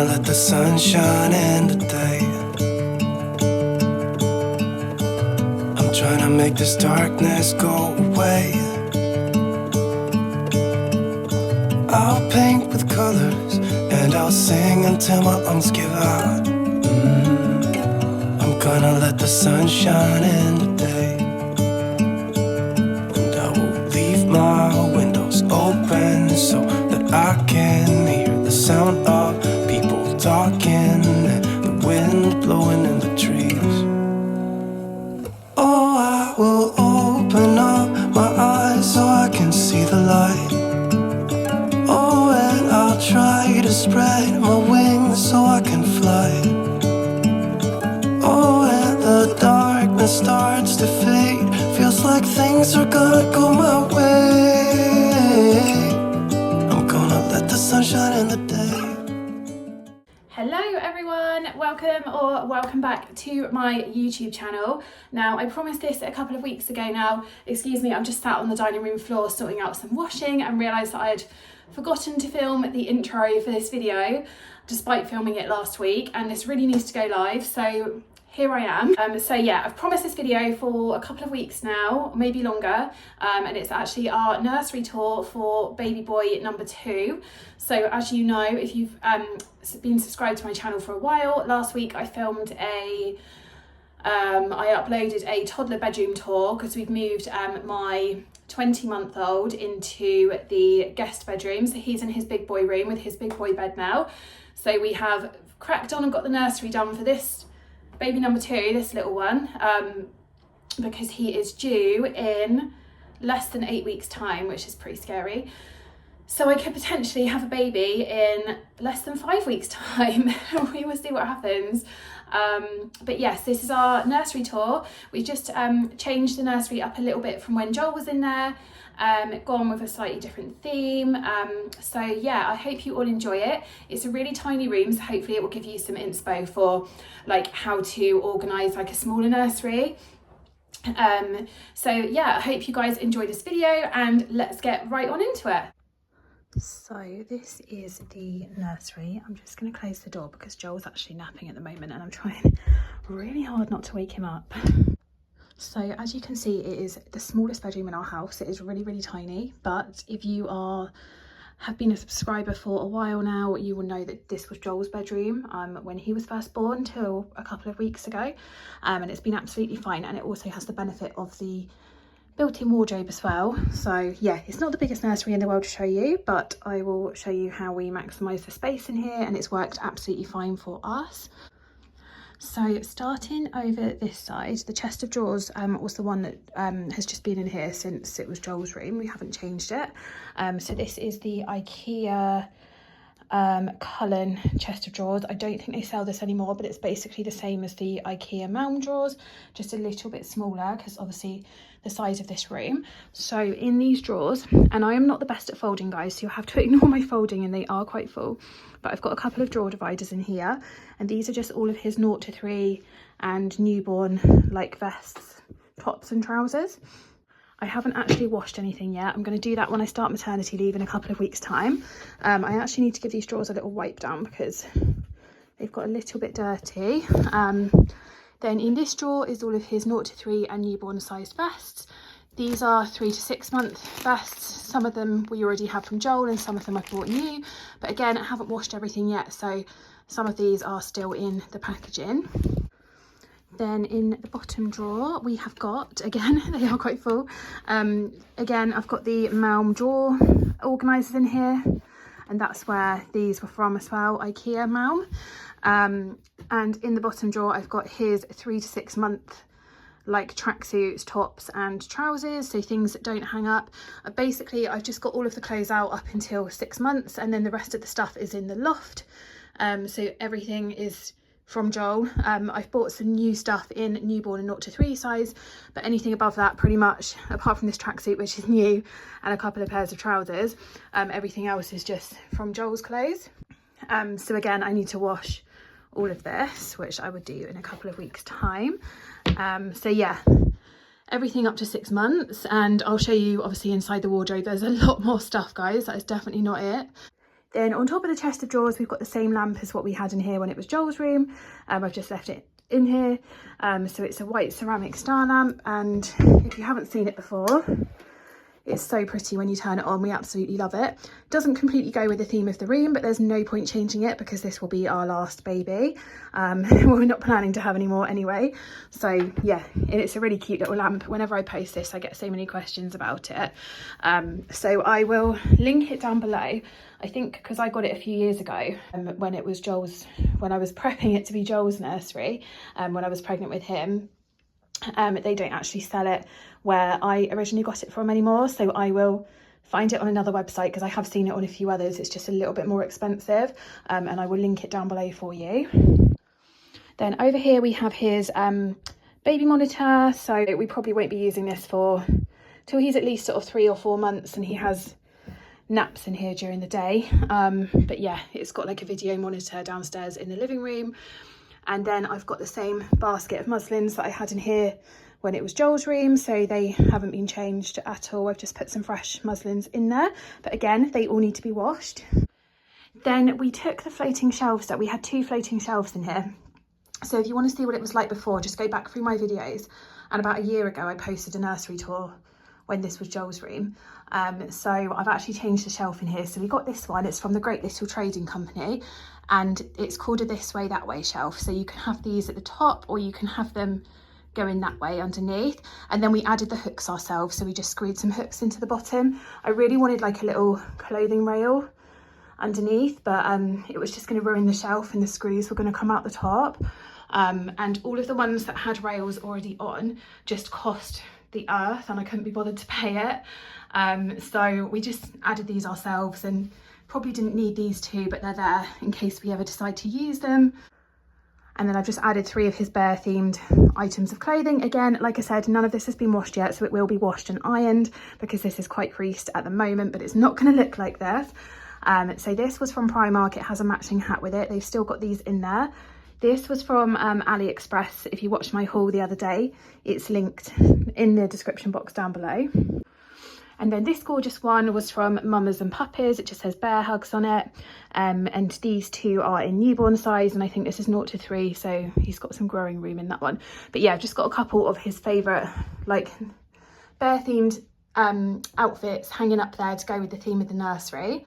gonna let the sun shine in today. I'm trying to make this darkness go away. I'll paint with colors and I'll sing until my lungs give out. I'm gonna let the sun shine in today. And I will leave my windows open so that I can hear the sound of people talking and the wind blowing in the trees. Oh, I will open up my eyes so I can see the light. Oh, and I'll try to spread my wings so I can fly. Oh, and the darkness starts to fade. Feels like things are gonna go my way. I'm gonna let the sun shine in the day. Hello everyone, welcome back to my YouTube channel. Now, I promised this a couple of weeks ago now. Excuse me, I'm just sat on the dining room floor sorting out some washing and realised that I had forgotten to film the intro for this video despite filming it last week, and this really needs to go live, so here I am. So yeah, I've promised this video for a couple of weeks now, maybe longer, and it's actually our nursery tour for baby boy number 2. So as you know, if you've been subscribed to my channel for a while, last week I filmed I uploaded a toddler bedroom tour because we've moved my 20-month-old into the guest bedroom. So he's in his big boy room with his big boy bed now. So we have cracked on and got the nursery done for this baby number 2, this little one, because he is due in less than 8 weeks time, which is pretty scary. So I could potentially have a baby in less than 5 weeks time. We will see what happens. But yes, this is our nursery tour. We just changed the nursery up a little bit from when Joel was in there, gone with a slightly different theme. So yeah, I hope you all enjoy it. It's a really tiny room, so hopefully it will give you some inspo for like how to organise like a smaller nursery. So yeah, I hope you guys enjoy this video and let's get right on into it. So this is the nursery. I'm just going to close the door because Joel's actually napping at the moment and I'm trying really hard not to wake him up. So as you can see, it is the smallest bedroom in our house. It is really, really tiny, but if you have been a subscriber for a while now, you will know that this was Joel's bedroom when he was first born till a couple of weeks ago, and it's been absolutely fine, and it also has the benefit of the built-in wardrobe as well. So yeah, it's not the biggest nursery in the world to show you, but I will show you how we maximise the space in here, and it's worked absolutely fine for us. So starting over this side, the chest of drawers was the one that has just been in here since it was Joel's room. We haven't changed it. So this is the IKEA Cullen chest of drawers. I don't think they sell this anymore, but it's basically the same as the IKEA Malm drawers, just a little bit smaller because obviously the size of this room. So in these drawers, and I am not the best at folding, guys, so you'll have to ignore my folding and they are quite full, but I've got a couple of drawer dividers in here, and these are just all of his 0 to 3 and newborn like vests, tops and trousers. I haven't actually washed anything yet. I'm going to do that when I start maternity leave in a couple of weeks time. I actually need to give these drawers a little wipe down because they've got a little bit dirty. Then in this drawer is all of his 0 to 3 and newborn sized vests. These are 3 to 6 month vests. Some of them we already have from Joel and some of them I bought new. But again, I haven't washed everything yet, so some of these are still in the packaging. Then in the bottom drawer we have got, again, they are quite full. Again, I've got the Malm drawer organisers in here, and that's where these were from as well, IKEA Malm. And in the bottom drawer I've got his 3 to 6 month like tracksuits, tops and trousers, so things that don't hang up. Basically I've just got all of the clothes out up until 6 months, and then the rest of the stuff is in the loft. So everything is from Joel. I've bought some new stuff in newborn and 0 to 3 size, but anything above that pretty much, apart from this tracksuit which is new and a couple of pairs of trousers, everything else is just from Joel's clothes. So again, I need to wash all of this, which I would do in a couple of weeks time. So yeah, everything up to 6 months, and I'll show you obviously inside the wardrobe. There's a lot more stuff, guys. That is definitely not it. Then on top of the chest of drawers, we've got the same lamp as what we had in here when it was Joel's room. I've just left it in here. So it's a white ceramic star lamp, and if you haven't seen it before, it's so pretty when you turn it on. We absolutely love it. Doesn't completely go with the theme of the room, but there's no point changing it because this will be our last baby. We're not planning to have any more anyway. So yeah, and it's a really cute little lamp. Whenever I post this, I get so many questions about it. So I will link it down below. I think because I got it a few years ago when it was Joel's, when I was prepping it to be Joel's nursery, when I was pregnant with him. They don't actually sell it where I originally got it from anymore, so I will find it on another website because I have seen it on a few others. It's just a little bit more expensive, and I will link it down below for you. Then over here we have his baby monitor, so we probably won't be using this for till he's at least sort of 3 or 4 months, and he has naps in here during the day. But yeah, it's got like a video monitor downstairs in the living room. And then I've got the same basket of muslins that I had in here when it was Joel's room, so they haven't been changed at all. I've just put some fresh muslins in there, but again, they all need to be washed. Then we took the floating shelves that we had 2 floating shelves in here. So if you want to see what it was like before, just go back through my videos. And about a year ago, I posted a nursery tour when this was Joel's room. So I've actually changed the shelf in here. So we got this one, it's from the Great Little Trading Company, and it's called a this way, that way shelf. So you can have these at the top, or you can have them going that way underneath. And then we added the hooks ourselves. So we just screwed some hooks into the bottom. I really wanted like a little clothing rail underneath, but it was just going to ruin the shelf and the screws were going to come out the top. And all of the ones that had rails already on just cost the earth, and I couldn't be bothered to pay it. So we just added these ourselves, and probably didn't need these 2, but they're there in case we ever decide to use them. And then I've just added 3 of his bear themed items of clothing. Again, like I said, none of this has been washed yet, so it will be washed and ironed because this is quite creased at the moment, but it's not going to look like this. So this was from Primark. It has a matching hat with it. They've still got these in there. This was from AliExpress. If you watched my haul the other day, it's linked in the description box down below. And then this gorgeous one was from Mamas and Puppies. It just says bear hugs on it. And these 2 are in newborn size, and I think this is 0 to 3, so he's got some growing room in that one. But yeah, I've just got a couple of his favourite like bear themed outfits hanging up there to go with the theme of the nursery.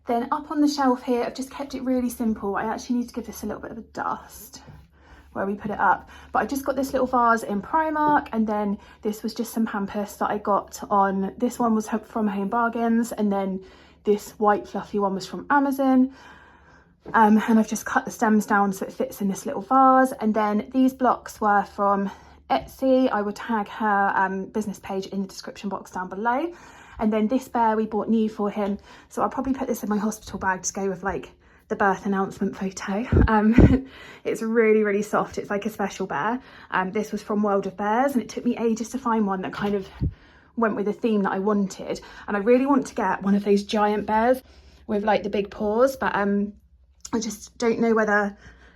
Then up on the shelf here, I've just kept it really simple. I actually need to give this a little bit of a dust where we put it up, but I just got this little vase in Primark, and then this was just some Pampers that I got on, this one was from Home Bargains, and then this white fluffy one was from Amazon. And I've just cut the stems down so it fits in this little vase. And then these blocks were from Etsy. I will tag her business page in the description box down below. And then this bear we bought new for him, so I'll probably put this in my hospital bag to go with like the birth announcement photo. It's really, really soft. It's like a special bear. This was from World of Bears, and it took me ages to find one that kind of went with the theme that I wanted. And I really want to get one of those giant bears with like the big paws, but I just don't know whether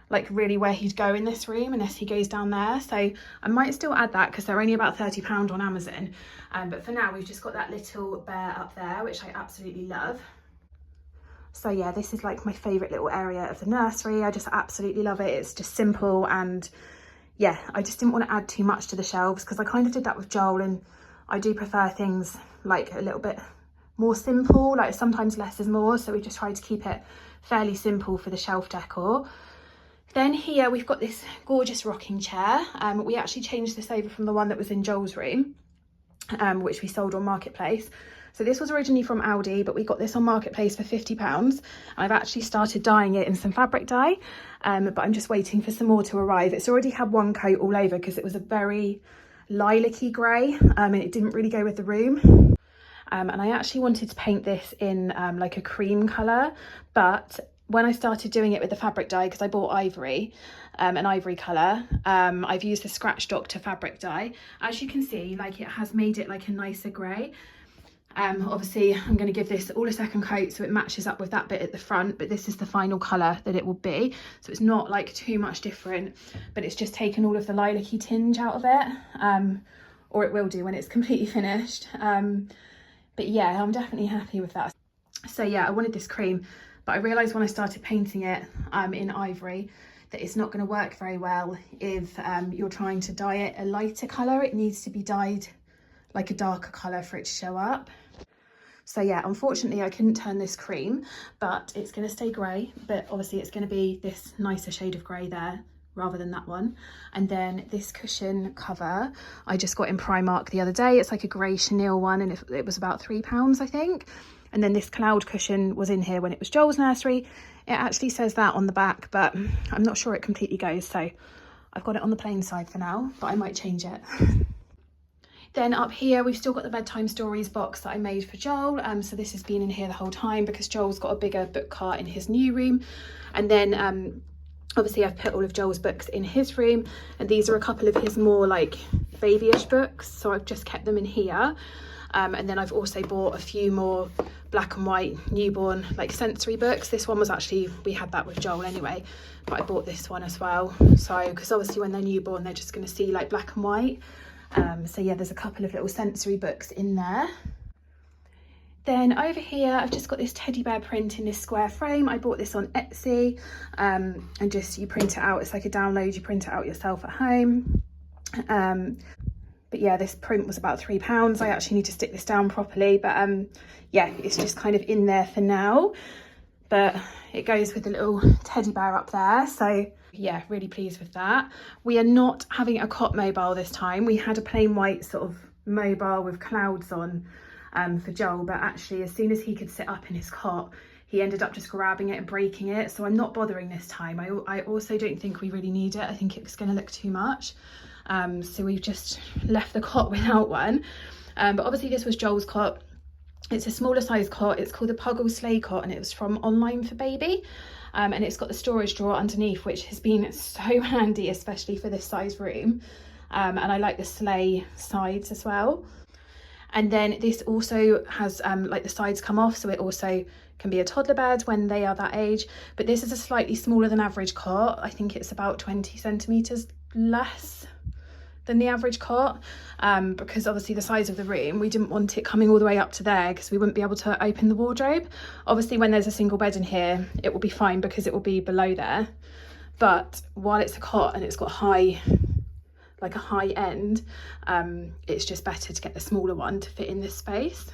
like really where he'd go in this room unless he goes down there. So I might still add that because they're only about £30 on Amazon. But for now, we've just got that little bear up there, which I absolutely love. So yeah, this is like my favourite little area of the nursery. I just absolutely love it. It's just simple, and yeah, I just didn't want to add too much to the shelves because I kind of did that with Joel, and I do prefer things like a little bit more simple, like sometimes less is more. So we just tried to keep it fairly simple for the shelf decor. Then here we've got this gorgeous rocking chair. We actually changed this over from the one that was in Joel's room, which we sold on Marketplace. So this was originally from Aldi, but we got this on Marketplace for £50. I've actually started dyeing it in some fabric dye, but I'm just waiting for some more to arrive. It's already had one coat all over because it was a very lilac-y grey, and it didn't really go with the room. And I actually wanted to paint this in like a cream colour, but when I started doing it with the fabric dye, because I bought ivory, an ivory colour, I've used the Scratch Doctor fabric dye. As you can see, like it has made it like a nicer grey. Obviously I'm going to give this all a second coat so it matches up with that bit at the front, but this is the final colour that it will be, so it's not like too much different, but it's just taken all of the lilac-y tinge out of it, or it will do when it's completely finished. But yeah, I'm definitely happy with that. So yeah, I wanted this cream, but I realised when I started painting it in ivory that it's not going to work very well if you're trying to dye it a lighter colour. It needs to be dyed like a darker colour for it to show up. So yeah, unfortunately I couldn't turn this cream, but it's going to stay grey, but obviously it's going to be this nicer shade of grey there rather than that one. And then this cushion cover I just got in Primark the other day. It's like a grey chenille one, and it was about £3 I think. And then this cloud cushion was in here when it was Joel's nursery. It actually says that on the back, but I'm not sure it completely goes, so I've got it on the plain side for now, but I might change it. Then up here, we've still got the bedtime stories box that I made for Joel. So this has been in here the whole time because Joel's got a bigger book cart in his new room. And then obviously I've put all of Joel's books in his room, and these are a couple of his more like babyish books. So I've just kept them in here. And then I've also bought a few more black and white newborn like sensory books. This one was actually, we had that with Joel anyway, but I bought this one as well. So, because obviously when they're newborn, they're just going to see like black and white. So yeah, there's a couple of little sensory books in there. Then over here, I've just got this teddy bear print in this square frame. I bought this on Etsy, and just you print it out. It's like a download, you print it out yourself at home. But yeah, this print was about £3. I actually need to stick this down properly, but yeah, it's just kind of in there for now. But it goes with the little teddy bear up there, so yeah, really pleased with that. We are not having a cot mobile this time. We had a plain white sort of mobile with clouds on for Joel, but actually as soon as he could sit up in his cot, he ended up just grabbing it and breaking it. So I'm not bothering this time. I also don't think we really need it. I think it's going to look too much. So we've just left the cot without one. But obviously this was Joel's cot. It's a smaller size cot. It's called the Puggle Sleigh Cot, and it was from Online for Baby. And it's got the storage drawer underneath, which has been so handy, especially for this size room. And I like the sleigh sides as well. And then this also has like the sides come off, so it also can be a toddler bed when they are that age. But this is a slightly smaller than average cot. I think it's about 20 centimetres less than the average cot, because obviously the size of the room, we didn't want it coming all the way up to there because we wouldn't be able to open the wardrobe. Obviously when there's a single bed in here, it will be fine because it will be below there. But while it's a cot and it's got like a high end, it's just better to get the smaller one to fit in this space.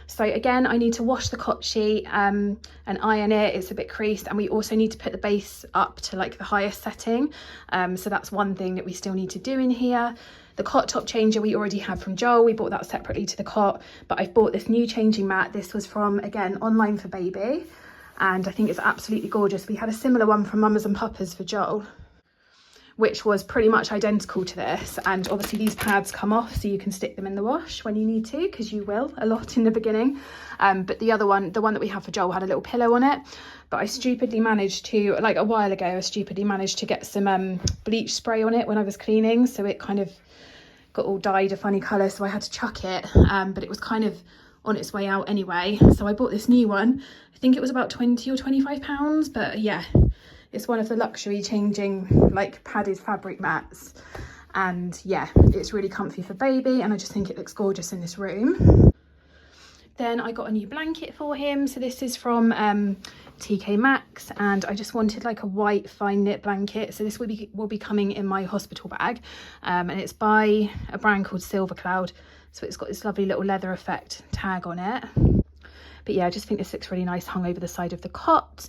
So again, I need to wash the cot sheet and iron it. It's a bit creased, and we also need to put the base up to like the highest setting. So that's one thing that we still need to do in here. The cot top changer we already had from Joel. We bought that separately to the cot, but I've bought this new changing mat. This was from, again, Online for Baby, and I think it's absolutely gorgeous. We had a similar one from Mamas and Papas for Joel, which was pretty much identical to this. And obviously these pads come off so you can stick them in the wash when you need to, because you will a lot in the beginning. But the other one, the one that we have for Joel, had a little pillow on it. But I stupidly managed to, like a while ago, I stupidly managed to get some bleach spray on it when I was cleaning. So it kind of got all dyed a funny colour, so I had to chuck it. But it was kind of on its way out anyway. So I bought this new one. I think it was about 20 or 25 pounds, but yeah. It's one of the luxury changing like padded fabric mats, and yeah, it's really comfy for baby, and I just think it looks gorgeous in this room. Then I got a new blanket for him. So this is from TK Maxx, and I just wanted like a white fine knit blanket. So this will be coming in my hospital bag, and it's by a brand called Silver Cloud. So it's got this lovely little leather effect tag on it. But yeah, I just think this looks really nice hung over the side of the cot.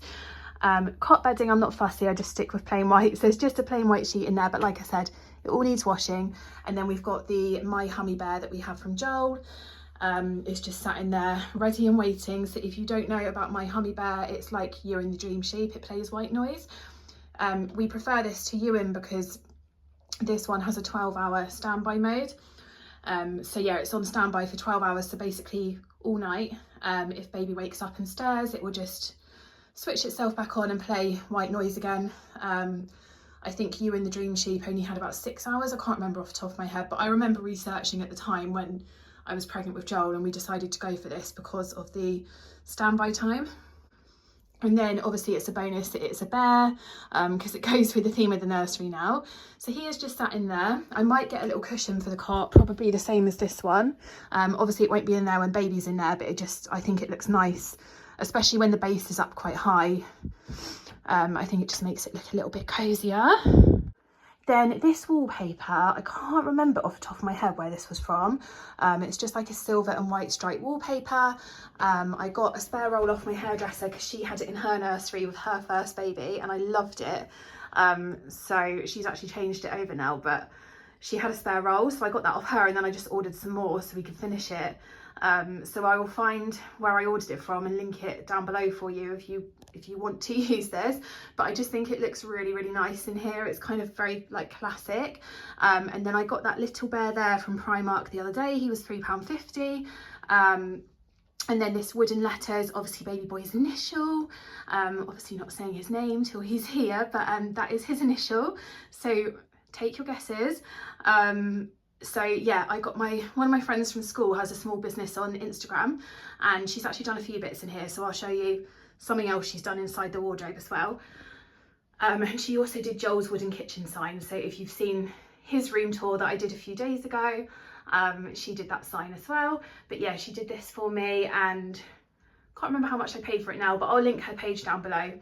Cot bedding, I'm not fussy, I just stick with plain white. So it's just a plain white sheet in there, but like I said, it all needs washing. And then we've got the My Hummy Bear that we have from Joel. It's just sat in there ready and waiting. So if you don't know about My Hummy Bear, it's like You're in the Dream Sheep. It plays white noise. We prefer this to Ewan because this one has a 12-hour standby mode. So yeah, it's on standby for 12 hours. So basically all night, if baby wakes up and stirs, it will just switch itself back on and play white noise again. I think You in the Dream Sheep only had about 6 hours. I can't remember off the top of my head, but I remember researching at the time when I was pregnant with Joel, and we decided to go for this because of the standby time. And then obviously it's a bonus that it's a bear, because it goes with the theme of the nursery now. So he is just sat in there. I might get a little cushion for the cot, probably the same as this one. Obviously it won't be in there when baby's in there, but I think it looks nice especially when the base is up quite high. I think it just makes it look a little bit cozier. Then this wallpaper, I can't remember off the top of my head where this was from. It's just like a silver and white stripe wallpaper. I got a spare roll off my hairdresser because she had it in her nursery with her first baby and I loved it. So she's actually changed it over now, but she had a spare roll, so I got that off her, and then I just ordered some more so we could finish it. So I will find where I ordered it from and link it down below for you if you want to use this. But I just think it looks really, really nice in here. It's kind of very like classic. And then I got that little bear there from Primark the other day. He was £3.50. And then this wooden letters, obviously baby boy's initial. Obviously not saying his name till he's here, but that is his initial. So take your guesses. So yeah, I got one of my friends from school has a small business on Instagram, and she's actually done a few bits in here, so I'll show you something else she's done inside the wardrobe as well. And she also did Joel's wooden kitchen sign, so if you've seen his room tour that I did a few days ago, she did that sign as well. But yeah, she did this for me, and can't remember how much I paid for it now, but I'll link her page down below,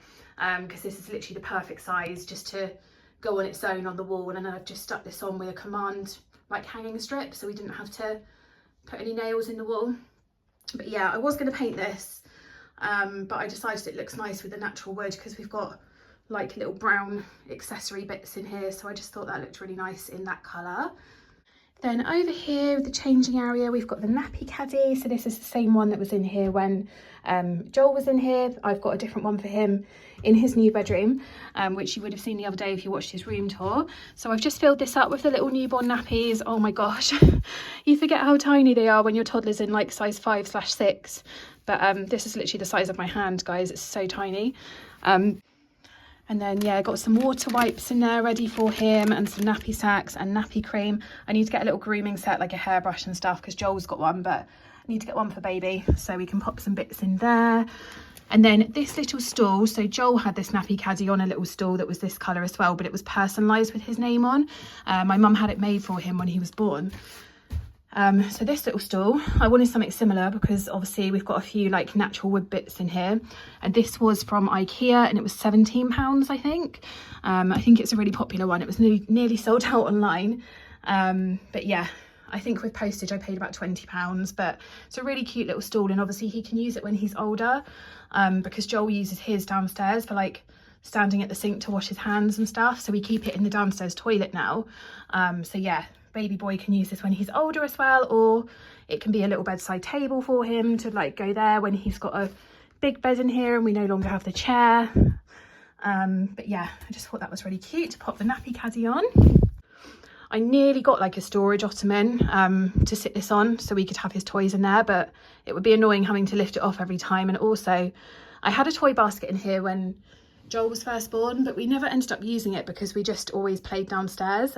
because this is literally the perfect size just to go on its own on the wall. And then I've just stuck this on with a command like hanging strip, so we didn't have to put any nails in the wall. But yeah, I was going to paint this, but I decided it looks nice with the natural wood because we've got like little brown accessory bits in here, so I just thought that looked really nice in that colour. Then over here, the changing area, we've got the nappy caddy. So this is the same one that was in here when Joel was in here. I've got a different one for him in his new bedroom, which you would have seen the other day if you watched his room tour. So I've just filled this up with the little newborn nappies. Oh my gosh, you forget how tiny they are when your toddler's in like size 5/6. But this is literally the size of my hand, guys. It's so tiny. And then, yeah, I got some water wipes in there ready for him, and some nappy sacks and nappy cream. I need to get a little grooming set, like a hairbrush and stuff, because Joel's got one, but I need to get one for baby, so we can pop some bits in there. And then this little stool, so Joel had this nappy caddy on a little stool that was this colour as well, but it was personalised with his name on. My mum had it made for him when he was born. So this little stool, I wanted something similar because obviously we've got a few like natural wood bits in here, and this was from IKEA and it was £17, I think. I think it's a really popular one. It was nearly sold out online. But yeah, I think with postage I paid about £20, but it's a really cute little stool, and obviously he can use it when he's older, because Joel uses his downstairs for like standing at the sink to wash his hands and stuff, so we keep it in the downstairs toilet now. So yeah, baby boy can use this when he's older as well, or it can be a little bedside table for him to like go there when he's got a big bed in here and we no longer have the chair. But yeah, I just thought that was really cute to pop the nappy caddy on. I nearly got like a storage ottoman to sit this on so we could have his toys in there, but it would be annoying having to lift it off every time. And also I had a toy basket in here when Joel was first born, but we never ended up using it because we just always played downstairs.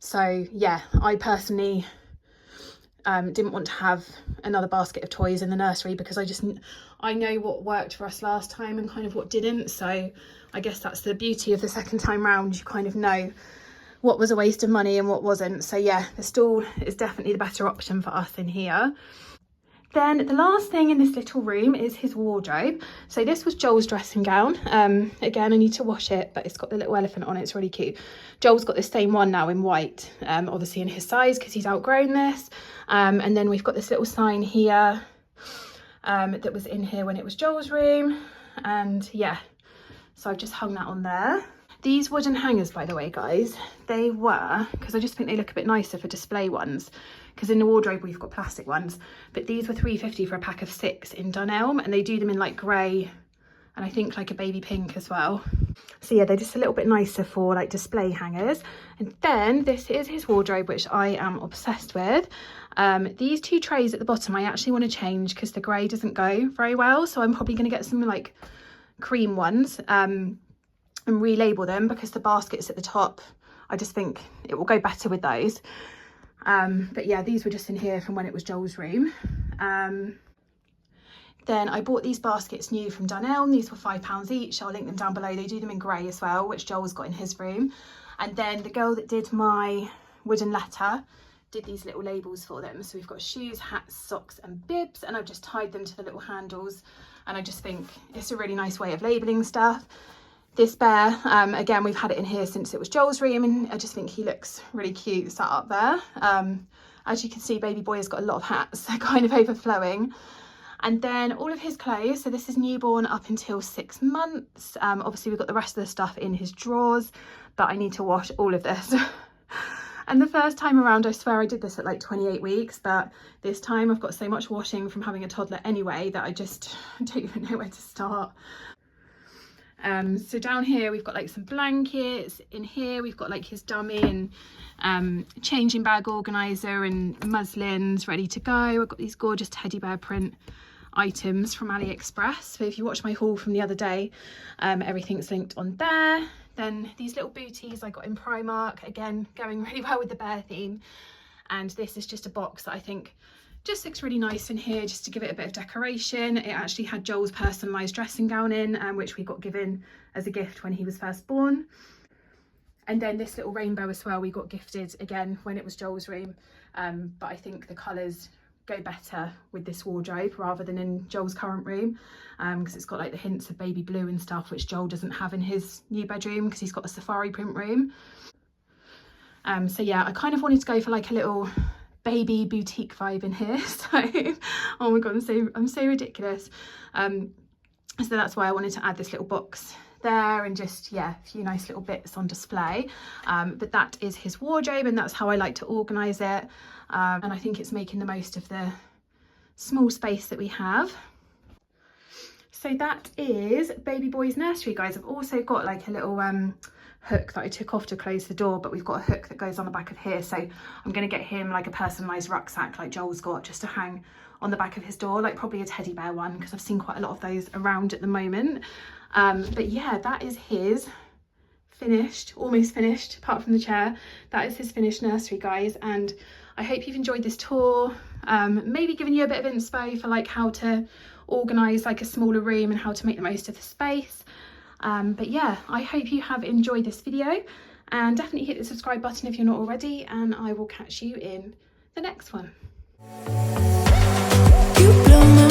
So yeah, I personally didn't want to have another basket of toys in the nursery because I know what worked for us last time and kind of what didn't. So I guess that's the beauty of the second time round. You kind of know what was a waste of money and what wasn't. So yeah, the stool is definitely the better option for us in here. Then the last thing in this little room is his wardrobe. So this was Joel's dressing gown. Again, I need to wash it, but it's got the little elephant on it. It's really cute. Joel's got the same one now in white, obviously in his size because he's outgrown this. And then we've got this little sign here that was in here when it was Joel's room. And yeah, so I've just hung that on there. These wooden hangers, by the way, guys, they were, because I just think they look a bit nicer for display ones, because in the wardrobe we've got plastic ones, but these were £3.50 for a pack of 6 in Dunelm, and they do them in like grey and I think like a baby pink as well. So yeah, they're just a little bit nicer for like display hangers. And then this is his wardrobe, which I am obsessed with. These two trays at the bottom I actually want to change because the grey doesn't go very well, so I'm probably going to get some like cream ones and relabel them, because the baskets at the top, I just think it will go better with those. But yeah, these were just in here from when it was Joel's room. Then I bought these baskets new from Dunelm. These were £5 each. I'll link them down below. They do them in grey as well, which Joel's got in his room. And then the girl that did my wooden letter did these little labels for them. So we've got shoes, hats, socks and bibs, and I've just tied them to the little handles and I just think it's a really nice way of labelling stuff. This bear, again, we've had it in here since it was Joel's room, and I just think he looks really cute sat up there. As you can see, baby boy has got a lot of hats, they're kind of overflowing. And then all of his clothes, so this is newborn up until 6 months. Obviously we've got the rest of the stuff in his drawers, but I need to wash all of this. And the first time around, I swear I did this at like 28 weeks, but this time I've got so much washing from having a toddler anyway that I just don't even know where to start. So down here we've got like some blankets. In here we've got like his dummy and changing bag organizer and muslins ready to go. I've got these gorgeous teddy bear print items from AliExpress. So if you watch my haul from the other day, everything's linked on there. Then these little booties I got in Primark, again going really well with the bear theme. And this is just a box that I think just looks really nice in here, just to give it a bit of decoration. It actually had Joel's personalised dressing gown in, which we got given as a gift when he was first born. And then this little rainbow as well we got gifted again when it was Joel's room, but I think the colours go better with this wardrobe rather than in Joel's current room, because it's got like the hints of baby blue and stuff, which Joel doesn't have in his new bedroom because he's got a safari print room. So yeah, I kind of wanted to go for like a little baby boutique vibe in here. So oh my god, I'm so ridiculous. So that's why I wanted to add this little box there, and just, yeah, a few nice little bits on display. But that is his wardrobe, and that's how I like to organise it. And I think it's making the most of the small space that we have. So that is baby boy's nursery, guys. I've also got like a little hook that I took off to close the door, but we've got a hook that goes on the back of here. So I'm going to get him like a personalised rucksack like Joel's got, just to hang on the back of his door, like probably a teddy bear one, because I've seen quite a lot of those around at the moment. But yeah, that is his finished, almost finished, apart from the chair. That is his finished nursery, guys, and I hope you've enjoyed this tour. Maybe giving you a bit of inspo for like how to organise like a smaller room and how to make the most of the space. But yeah, I hope you have enjoyed this video, and definitely hit the subscribe button if you're not already, and I will catch you in the next one. You blow my